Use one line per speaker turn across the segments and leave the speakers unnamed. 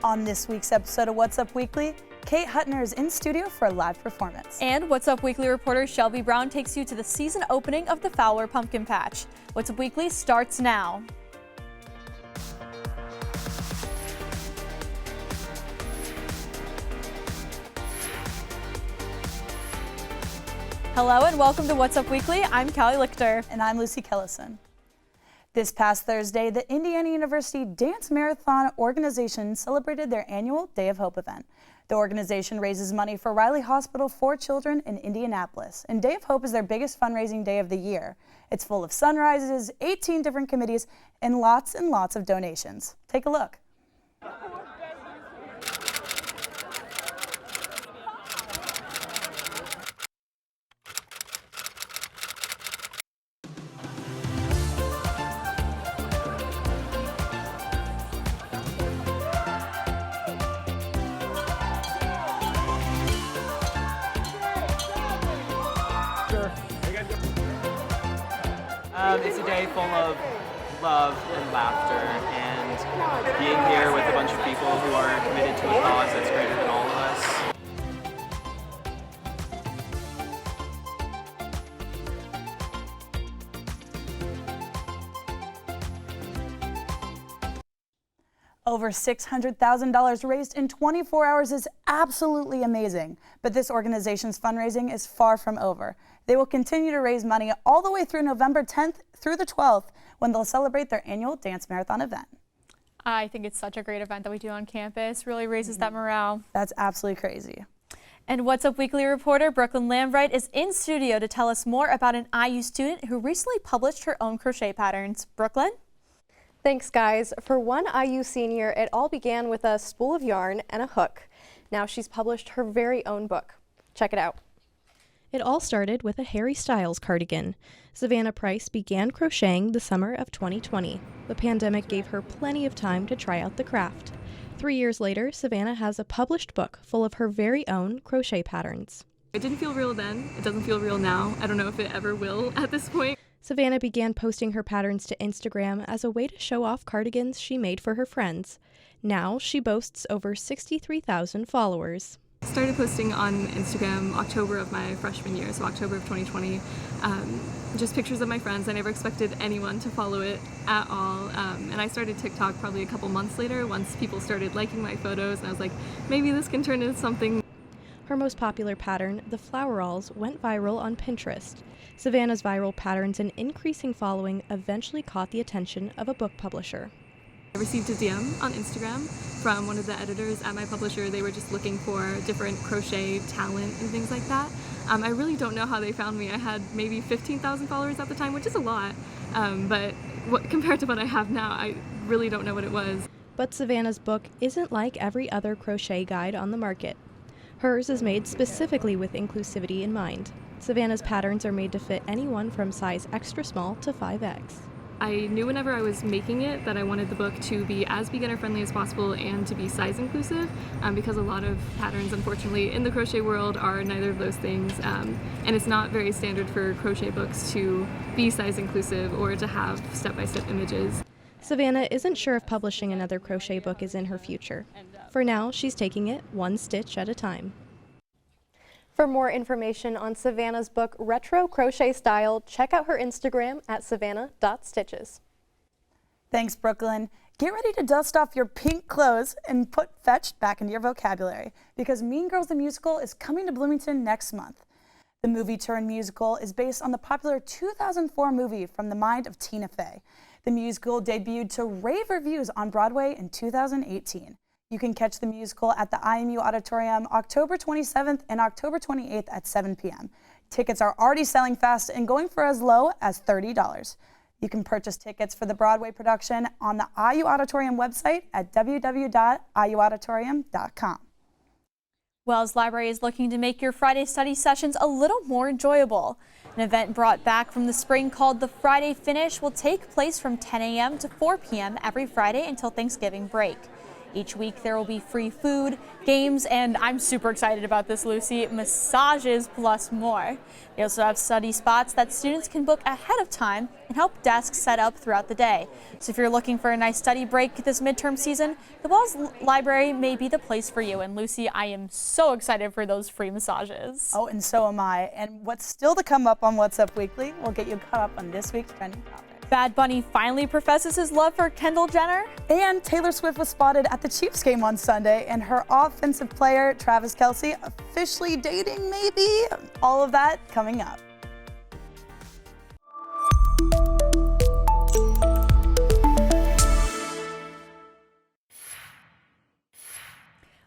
On this week's episode of What's Up Weekly, Kate Hutner is in studio for a live performance.
And What's Up Weekly reporter Shelby Brown takes you to the season opening of the Fowler Pumpkin Patch. What's Up Weekly starts now. Hello and welcome to What's Up Weekly. I'm Callie Lichter.
And I'm Lucy Kellison. This past Thursday, the Indiana University Dance Marathon organization celebrated their annual Day of Hope event. The organization raises money for Riley Hospital for Children in Indianapolis, and Day of Hope is their biggest fundraising day of the year. It's full of sunrises, 18 different committees, and lots of donations. Take a look.
It's a day full of love and laughter, and being here with a bunch of people who are committed to a cause that's greater than all of us.
Over $600,000 raised in 24 hours is absolutely amazing, but this organization's fundraising is far from over. They will continue to raise money all the way through November 10th through the 12th when they'll celebrate their annual dance marathon event.
I think it's such a great event that we do on campus. Really raises that morale.
That's absolutely crazy.
And What's Up Weekly reporter Brooklyn Lambright is in studio to tell us more about an IU student who recently published her own crochet patterns. Brooklyn?
Thanks, guys. For one IU senior, it all began with a spool of yarn and a hook. Now she's published her very own book. Check it out.
It all started with a Harry Styles cardigan. Savannah Price began crocheting the summer of 2020. The pandemic gave her plenty of time to try out the craft. 3 years later, Savannah has a published book full of her very own crochet patterns.
It didn't feel real then. It doesn't feel real now. I don't know if it ever will at this point.
Savannah began posting her patterns to Instagram as a way to show off cardigans she made for her friends. Now she boasts over 63,000 followers.
I started posting on Instagram October of my freshman year, so October of 2020. Just pictures of my friends. I never expected anyone to follow it at all. And I started TikTok probably a couple months later once people started liking my photos, and I was like, maybe this can turn into something.
Her most popular pattern, the floweralls, went viral on Pinterest. Savannah's viral patterns and increasing following eventually caught the attention of a book publisher.
I received a DM on Instagram from one of the editors at my publisher. They were just looking for different crochet talent and things like that. I really don't know how they found me. I had maybe 15,000 followers at the time, which is a lot, but compared to what I have now, I really don't know what it was.
But Savannah's book isn't like every other crochet guide on the market. Hers is made specifically with inclusivity in mind. Savannah's patterns are made to fit anyone from size extra small to 5X.
I knew whenever I was making it that I wanted the book to be as beginner friendly as possible and to be size inclusive, because a lot of patterns, unfortunately, in the crochet world are neither of those things, and it's not very standard for crochet books to be size inclusive or to have step-by-step images.
Savannah isn't sure if publishing another crochet book is in her future. For now, she's taking it one stitch at a time.
For more information on Savannah's book, Retro Crochet Style, check out her Instagram at savannah.stitches.
Thanks, Brooklyn. Get ready to dust off your pink clothes and put fetched back into your vocabulary because Mean Girls the Musical is coming to Bloomington next month. The movie-turned-musical is based on the popular 2004 movie From the Mind of Tina Fey. The musical debuted to rave reviews on Broadway in 2018. You can catch the musical at the IMU Auditorium October 27th and October 28th at 7 p.m. Tickets are already selling fast and going for as low as $30. You can purchase tickets for the Broadway production on the IU Auditorium website at www.iuauditorium.com.
Wells Library is looking to make your Friday study sessions a little more enjoyable. An event brought back from the spring called the Friday Finish will take place from 10 a.m. to 4 p.m. every Friday until Thanksgiving break. Each week there will be free food, games, and I'm super excited about this, Lucy, massages plus more. They also have study spots that students can book ahead of time and help desks set up throughout the day. So if you're looking for a nice study break this midterm season, the Walls Library may be the place for you. And Lucy, I am so excited for those free massages.
Oh, and so am I. And what's still to come up on What's Up Weekly, we'll get you caught up on this week's trending topics.
Bad Bunny finally professes his love for Kendall Jenner.
And Taylor Swift was spotted at the Chiefs game on Sunday, and her offensive player, Travis Kelce, officially dating, maybe? All of that coming up.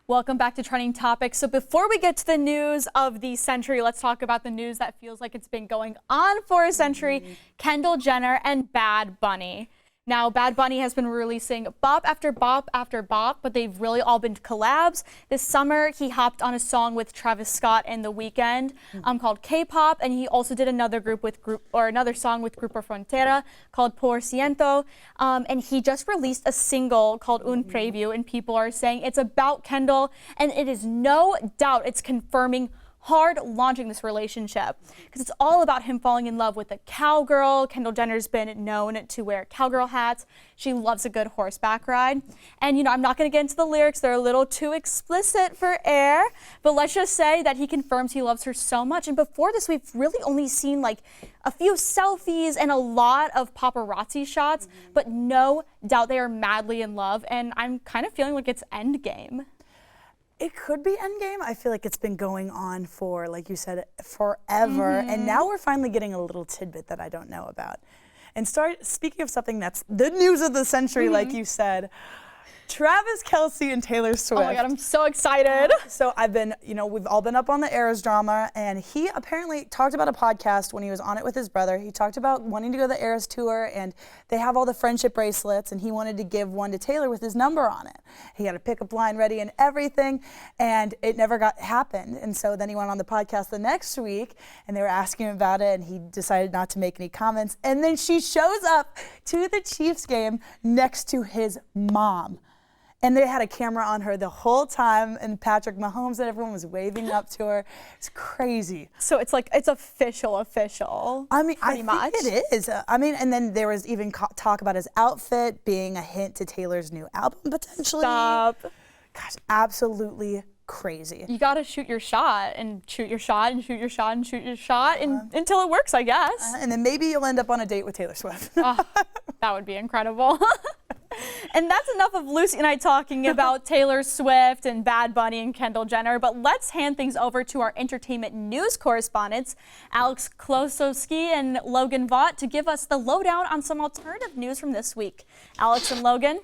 Welcome back to Trending Topics. So before we get to the news of the century, let's talk about the news that feels like it's been going on for a century, Kendall Jenner and Bad Bunny. Now, Bad Bunny has been releasing bop after bop after bop, but they've really all been collabs. This summer, he hopped on a song with Travis Scott and The Weeknd called K-pop, and he also did another song with Grupo Frontera called Por Ciento. And he just released a single called Un Preview, and people are saying it's about Kendall, and it is no doubt it's confirming hard launching this relationship because it's all about him falling in love with a cowgirl. Kendall Jenner's been known to wear cowgirl hats. She loves a good horseback ride. And, you know, I'm not going to get into the lyrics. They're a little too explicit for air, but let's just say that he confirms he loves her so much. And before this, we've really only seen like a few selfies and a lot of paparazzi shots, but no doubt they are madly in love. And I'm kind of feeling like it's endgame.
It could be Endgame. I feel like it's been going on for, like you said, forever. And now we're finally getting a little tidbit that I don't know about. And speaking of something that's the news of the century, like you said, Travis Kelce and Taylor Swift.
Oh my God, I'm so excited.
So we've all been up on the Eras drama, and he apparently talked about a podcast when he was on it with his brother. He talked about wanting to go to the Eras tour, and they have all the friendship bracelets, and he wanted to give one to Taylor with his number on it. He had a pickup line ready and everything, and it never happened. And so then he went on the podcast the next week, and they were asking him about it, and he decided not to make any comments. And then she shows up to the Chiefs game next to his mom. And they had a camera on her the whole time, and Patrick Mahomes and everyone was waving up to her. It's crazy.
So it's like, it's official.
I mean,
pretty much.
think it is. And then there was even talk about his outfit being a hint to Taylor's new album, potentially.
Stop.
Gosh, absolutely crazy.
You gotta shoot your shot and shoot your shot and shoot your shot and shoot your shot until it works, I guess.
And then maybe you'll end up on a date with Taylor Swift.
Oh, that would be incredible. And that's enough of Lucy and I talking about Taylor Swift and Bad Bunny and Kendall Jenner, but let's hand things over to our entertainment news correspondents, Alex Klosowski and Logan Vaught, to give us the lowdown on some alternative news from this week. Alex and Logan.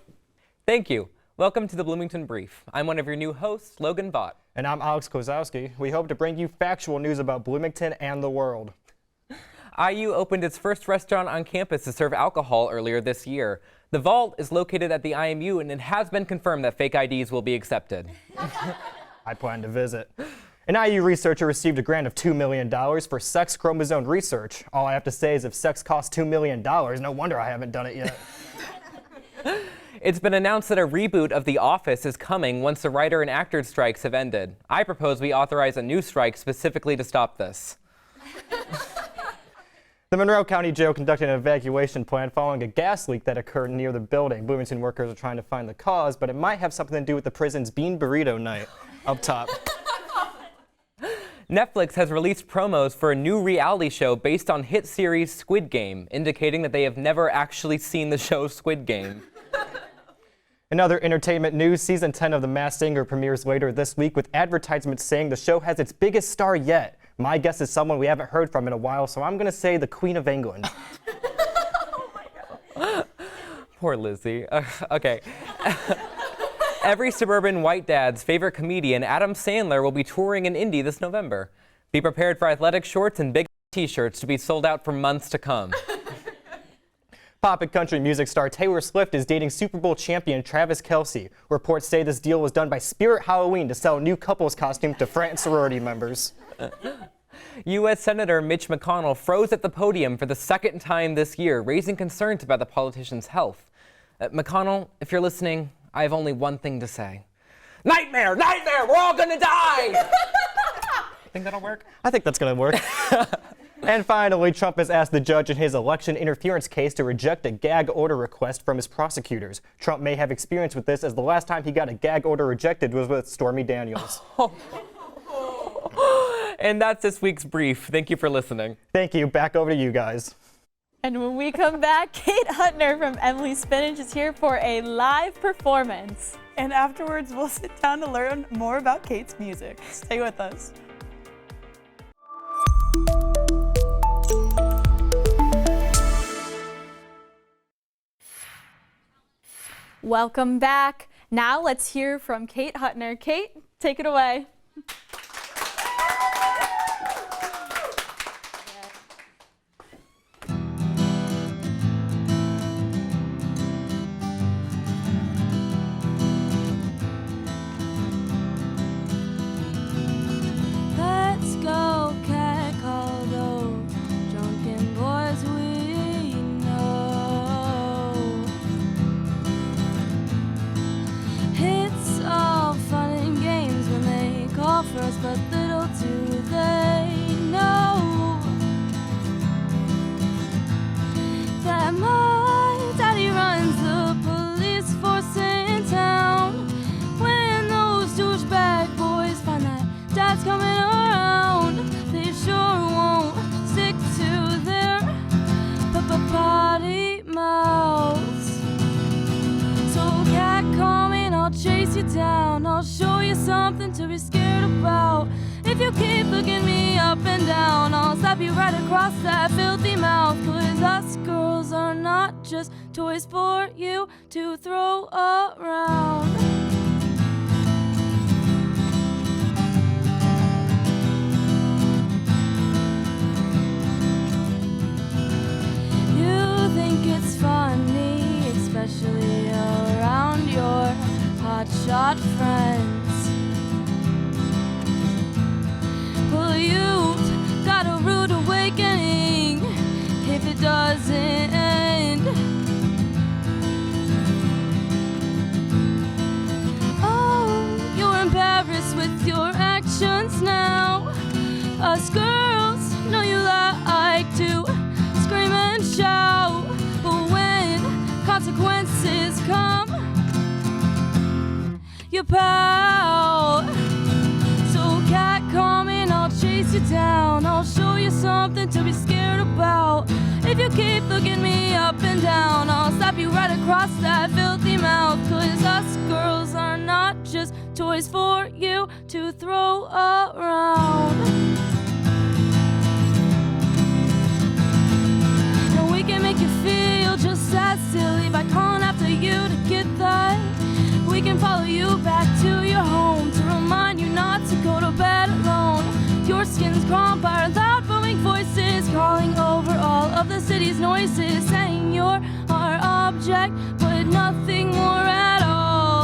Thank you. Welcome to the Bloomington Brief. I'm one of your new hosts, Logan Vaught.
And I'm Alex Klosowski. We hope to bring you factual news about Bloomington and the world.
IU opened its first restaurant on campus to serve alcohol earlier this year. The Vault is located at the IMU, and it has been confirmed that fake IDs will be accepted.
I plan to visit. An IU researcher received a grant of $2 million for sex chromosome research. All I have to say is if sex costs $2 million, no wonder I haven't done it yet.
It's been announced that a reboot of The Office is coming once the writer and actor strikes have ended. I propose we authorize a new strike specifically to stop this.
The Monroe County Jail conducted an evacuation plan following a gas leak that occurred near the building. Bloomington workers are trying to find the cause, but it might have something to do with the prison's bean burrito night up top.
Netflix has released promos for a new reality show based on hit series Squid Game, indicating that they have never actually seen the show Squid Game.
In other entertainment news, season 10 of The Masked Singer premieres later this week with advertisements saying the show has its biggest star yet. My guess is someone we haven't heard from in a while, so I'm going to say the Queen of England.
Oh my God. Poor Lizzie. Okay. Every suburban white dad's favorite comedian, Adam Sandler, will be touring in Indy this November. Be prepared for athletic shorts and big t-shirts to be sold out for months to come.
Pop and country music star Taylor Swift is dating Super Bowl champion Travis Kelce. Reports say this deal was done by Spirit Halloween to sell new couples costumes to frat and sorority members.
U.S. Senator Mitch McConnell froze at the podium for the second time this year, raising concerns about the politician's health. McConnell, if you're listening, I have only one thing to say. Nightmare! Nightmare! We're all gonna die! Think that'll work?
I think that's going to work. And finally, Trump has asked the judge in his election interference case to reject a gag order request from his prosecutors. Trump may have experience with this, as the last time he got a gag order rejected was with Stormy Daniels.
And that's this week's brief. Thank you for listening.
Thank you. Back over to you guys.
And when we come back, Kate Hutner from Emily Spinach is here for a live performance.
And afterwards, we'll sit down to learn more about Kate's music. Stay with us.
Welcome back. Now let's hear from Kate Hutner. Kate, take it away.
Let's go catcall those drunken boys we know. It's all fun and games when they call for us, but little do they know that my daddy runs the police force in town. When those douchebag boys find that dad's coming around, they sure won't stick to their potty mouths. So cat call me and I'll chase you down. I'll show you something to be scared about. If you keep looking me up and down, I'll slap you right across that filthy mouth. 'Cause us girls are not just toys for you to throw around. You think it's funny, especially around your hotshot friends. Well, you've got a rude awakening if it doesn't end. Oh, you're embarrassed with your actions now. Us girls know you like to scream and shout, but when consequences come, you pout. So cat call me and I'll chase you down. I'll show you something to be scared about. If you keep looking me up and down, I'll slap you right across that filthy mouth. 'Cause us girls are not just toys for you to throw around. No, we can make you feel just as silly by calling after you to get that. We can follow you back to your home to remind you not to go to bed alone. Your skin's crawled by loud booming voices, calling over all of the city's noises, saying you're our object, but nothing more at all.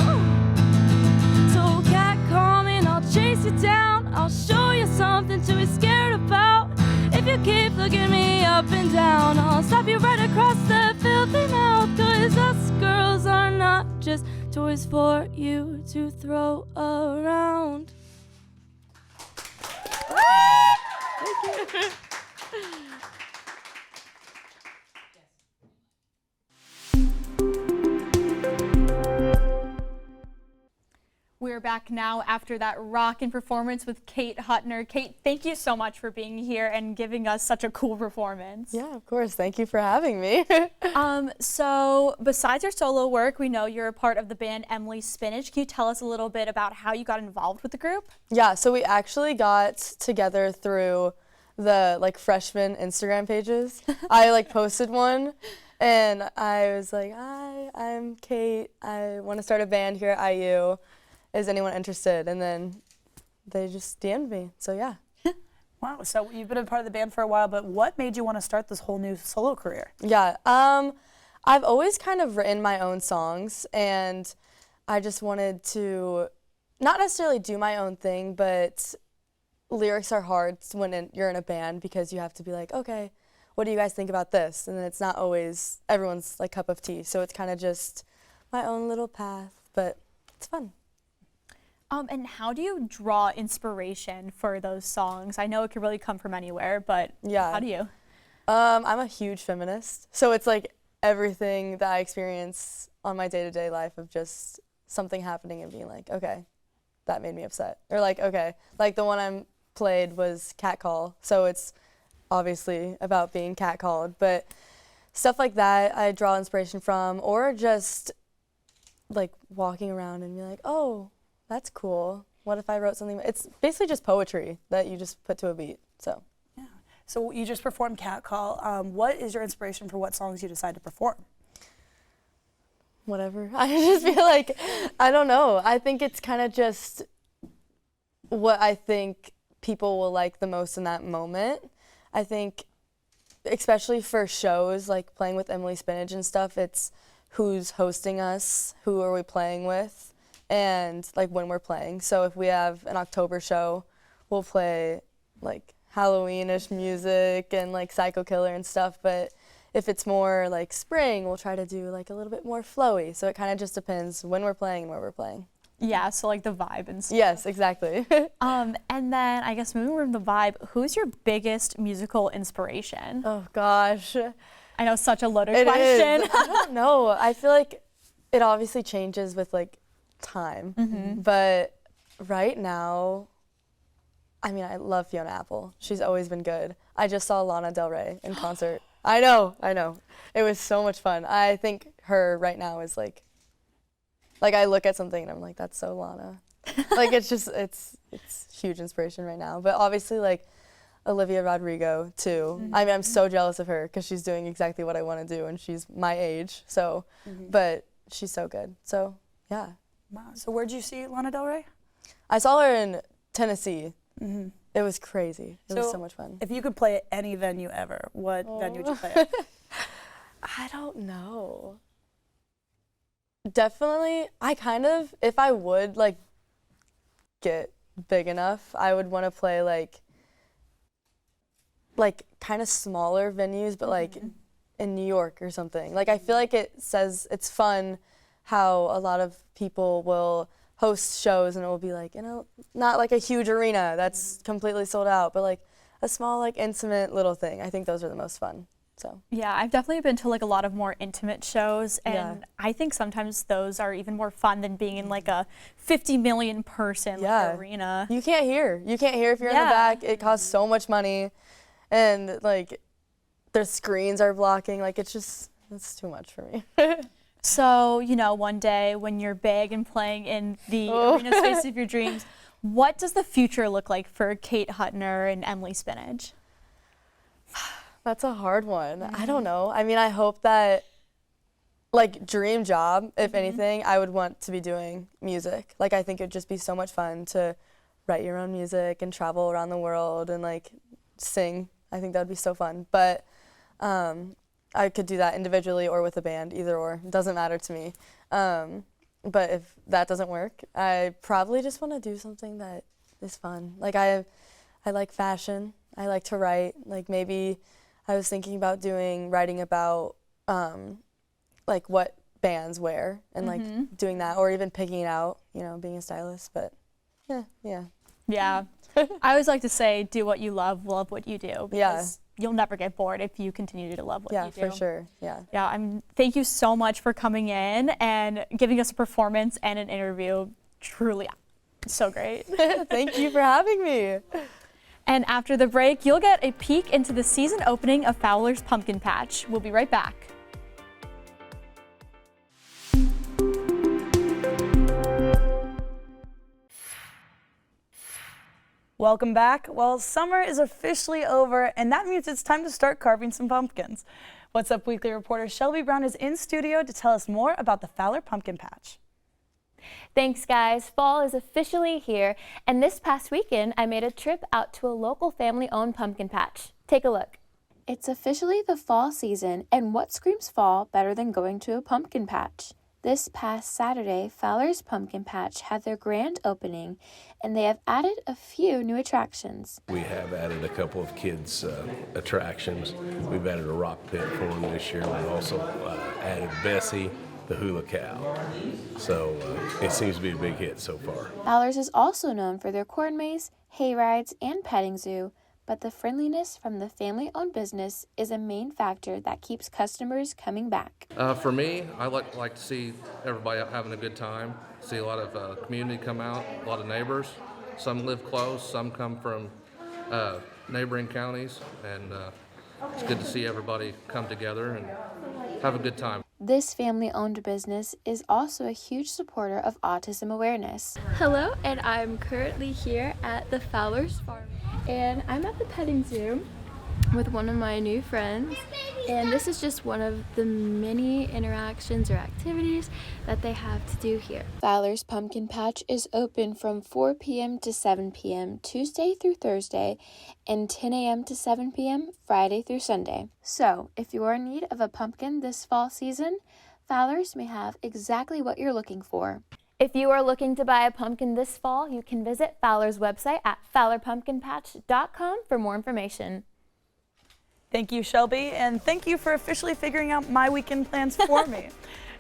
So cat call me and I'll chase you down. I'll show you something to be scared about. If you keep looking me up and down, I'll slap you right across that filthy mouth. 'Cause us girls are not just toys for you to throw around.
We're back now after that rockin' performance with Kate Hutner. Kate, thank you so much for being here and giving us such a cool performance.
Yeah, of course. Thank you for having me.
So besides your solo work, we know you're a part of the band Emily Spinach. Can you tell us a little bit about how you got involved with the group?
Yeah, so we actually got together through the freshman Instagram pages. I posted one and I was like, hi, I'm Kate. I want to start a band here at IU. Is anyone interested? And then they just DM'd me, so yeah.
Wow, so you've been a part of the band for a while, but what made you want to start this whole new solo career?
Yeah, I've always kind of written my own songs, and I just wanted to not necessarily do my own thing, but lyrics are hard when you're in a band because you have to be like, okay, what do you guys think about this? And then it's not always everyone's cup of tea, so it's kind of just my own little path. but it's fun.
And how do you draw inspiration for those songs? I know it could really come from anywhere, but how do you?
I'm a huge feminist, so it's like everything that I experience on my day-to-day life of just something happening and being like, okay, that made me upset. Or like, okay, like the one I played was catcall, so it's obviously about being catcalled, but stuff like that I draw inspiration from, or just like walking around and be like, oh, that's cool. What if I wrote something? It's basically just poetry that you just put to a beat, so.
Yeah. So you just performed catcall. What is your inspiration for what songs you decide to perform?
Whatever. I just feel like, I don't know. I think it's kind of just what I think people will like the most in that moment. I think, especially for shows, like playing with Emily Spinach and stuff, it's who's hosting us, who are we playing with, and like when we're playing. So if we have an October show, we'll play like Halloween-ish music and like Psycho Killer and stuff, but if it's more like spring, we'll try to do like a little bit more flowy. So it kind of just depends when we're playing and where we're playing.
Yeah, so like the vibe and stuff.
Yes, exactly.
And then I guess moving from the vibe, who's your biggest musical inspiration?
Oh gosh.
I know, such a loaded
It
question.
is. I don't know. I feel like it obviously changes with like time, but right now, I mean, I love Fiona Apple. She's always been good. I just saw Lana Del Rey in concert. I know. It was so much fun. I think her right now is like I look at something and I'm like, that's so Lana. Like it's just, it's huge inspiration right now. But obviously like Olivia Rodrigo too. I mean, I'm so jealous of her because she's doing exactly what I want to do and she's my age. So, but she's so good. So yeah.
Wow. So where'd you see Lana Del Rey?
I saw her in Tennessee. It was crazy. It was so much fun.
If you could play at any venue ever, what venue would you play at?
I don't know. Definitely, if I would like get big enough, I would want to play like kind of smaller venues, but like in New York or something. Like I feel like it's fun how a lot of people will host shows and it will be like, not like a huge arena that's completely sold out, but like a small, like intimate little thing. I think those are the most fun. So
yeah, I've definitely been to like a lot of more intimate shows, and I think sometimes those are even more fun than being in like a 50 million person like, arena.
You can't hear if you're in the back. It costs so much money, and like their screens are blocking. Like it's too much for me.
So, one day when you're big and playing in the arena space of your dreams, what does the future look like for Kate Hutner and Emily Spinach?
That's a hard one. I don't know. I mean, I hope that, like, dream job, if anything, I would want to be doing music. Like, I think it'd just be so much fun to write your own music and travel around the world and, like, sing. I think that would be so fun. But I could do that individually or with a band, either or. It doesn't matter to me. But if that doesn't work, I probably just want to do something that is fun. Like, I like fashion. I like to write. Like, maybe I was thinking about writing about, like, what bands wear and, like, doing that, or even picking it out, being a stylist. But, yeah.
Yeah. I always like to say, do what you love what you do. Because you'll never get bored if you continue to love what you do.
Yeah, for sure. Yeah.
Yeah. Thank you so much for coming in and giving us a performance and an interview. Truly so great.
Thank you for having me.
And after the break, you'll get a peek into the season opening of Fowler's Pumpkin Patch. We'll be right back.
Welcome back. Well, summer is officially over, and that means it's time to start carving some pumpkins. What's Up Weekly reporter Shelby Brown is in studio to tell us more about the Fowler Pumpkin Patch.
Thanks, guys. Fall is officially here, and this past weekend, I made a trip out to a local family-owned pumpkin patch. Take a look.
It's officially the fall season, and what screams fall better than going to a pumpkin patch? This past Saturday, Fowler's Pumpkin Patch had their grand opening, and they have added a few new attractions.
We have added a couple of kids' attractions. We've added a rock pit for them this year. We've also added Bessie, the hula cow. So it seems to be a big hit so far.
Fowler's is also known for their corn maze, hay rides, and petting zoo, but the friendliness from the family-owned business is a main factor that keeps customers coming back.
For me, I like to see everybody out having a good time, see a lot of community come out, a lot of neighbors. Some live close, some come from neighboring counties, and it's good to see everybody come together and have a good time.
This family-owned business is also a huge supporter of autism awareness.
Hello, and I'm currently here at the Fowler's Farm, and I'm at the petting zoo with one of my new friends, and this is just one of the many interactions or activities that they have to do here.
Fowler's Pumpkin Patch is open from 4 p.m. to 7 p.m. Tuesday through Thursday and 10 a.m. to 7 p.m. Friday through Sunday. So, if you are in need of a pumpkin this fall season, Fowler's may have exactly what you're looking for.
If you are looking to buy a pumpkin this fall, you can visit Fowler's website at fowlerpumpkinpatch.com for more information.
Thank you, Shelby, and thank you for officially figuring out my weekend plans for me.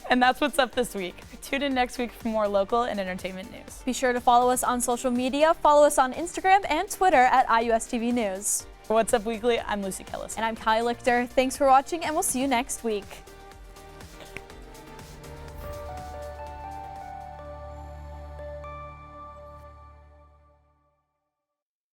And that's what's up this week. Tune in next week for more local and entertainment news.
Be sure to follow us on social media. Follow us on Instagram and Twitter at IUSTV News.
For What's Up Weekly, I'm Lucy Kellis.
And I'm Kylie Lichter. Thanks for watching, and we'll see you next week.